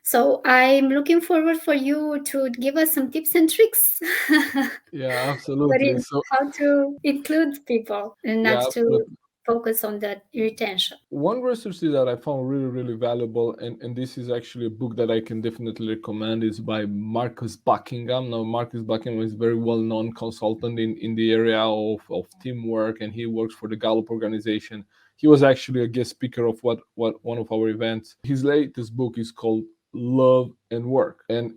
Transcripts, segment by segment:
So I'm looking forward for you to give us some tips and tricks. Yeah, What absolutely. is So how to include people and not yeah, to absolutely. focus on the retention. One research that I found really, really valuable, and this is actually a book that I can definitely recommend, is by Marcus Buckingham. Now, Marcus Buckingham is a very well-known consultant in the area of teamwork, and he works for the Gallup organization. He was actually a guest speaker of what one of our events. His latest book is called Love and Work, and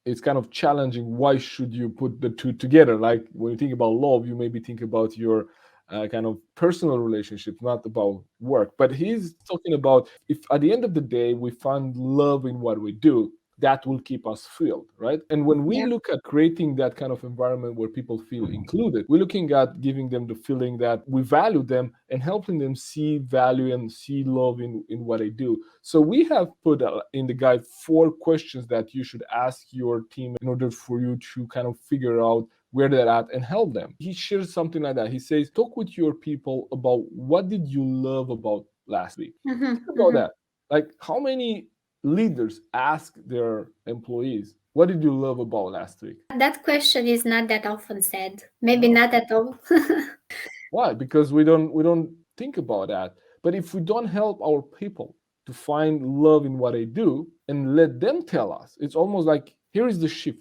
it's kind of challenging. Why should you put the two together? Like when you think about love, you maybe think about your kind of personal relationships, not about work. But he's talking about if at the end of the day we find love in what we do, that will keep us filled, right? And when we Yeah. look at creating that kind of environment where people feel included, we're looking at giving them the feeling that we value them and helping them see value and see love in what they do. So we have put in the guide 4 questions that you should ask your team in order for you to kind of figure out where they're at and help them. He shares something like that. He says, talk with your people about what did you love about last week. Mm-hmm, Think about mm-hmm. that. Like how many leaders ask their employees, what did you love about last week? That question is not that often said. Maybe No. not at all. Why? Because we don't think about that. But if we don't help our people to find love in what they do and let them tell us, it's almost like here is the shift.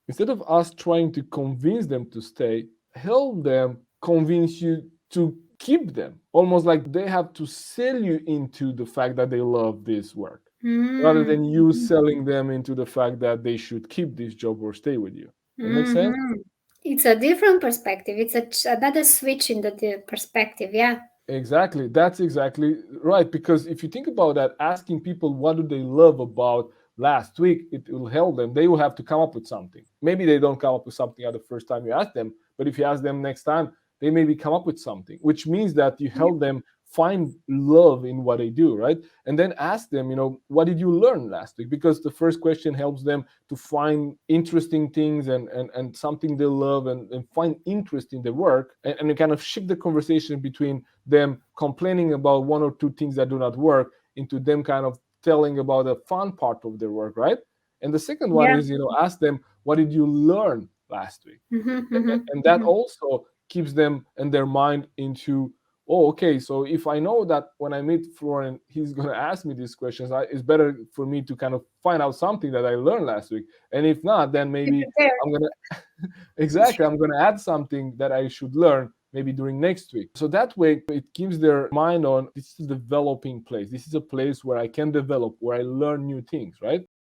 Instead of us trying to convince them to stay, help them convince you to keep them. Almost like they have to sell you into the fact that they love this work rather Mm, than you selling them into the fact that they should keep this job or stay with you. That makes sense? mm-hmm. It's a different perspective. It's another switch in the perspective. Yeah. Exactly. That's exactly right. Because if you think about that, asking people what do they love about last week, it will help them. They will have to come up with something. Maybe they don't come up with something at the first time you ask them, but if you ask them next time, they maybe come up with something, which means that you Yeah. help them find love in what they do, right? And then ask them, what did you learn last week? Because the first question helps them to find interesting things and something they love and find interest in their work and you kind of shift the conversation between them complaining about 1 or 2 things that do not work into them kind of telling about the fun part of their work, right? And the second one Yeah. is, ask them, what did you learn last week? Mm-hmm, mm-hmm, And that mm-hmm. also keeps them and their mind into, oh, okay, so if I know that when I meet Florian, he's going to ask me these questions, it's better for me to kind of find out something that I learned last week. And if not, then Be maybe prepared. I'm going to exactly, I'm going to add something that I should learn maybe during next week. So that way it keeps their mind on this is a developing place. This is a place where I can develop, where I learn new things, right?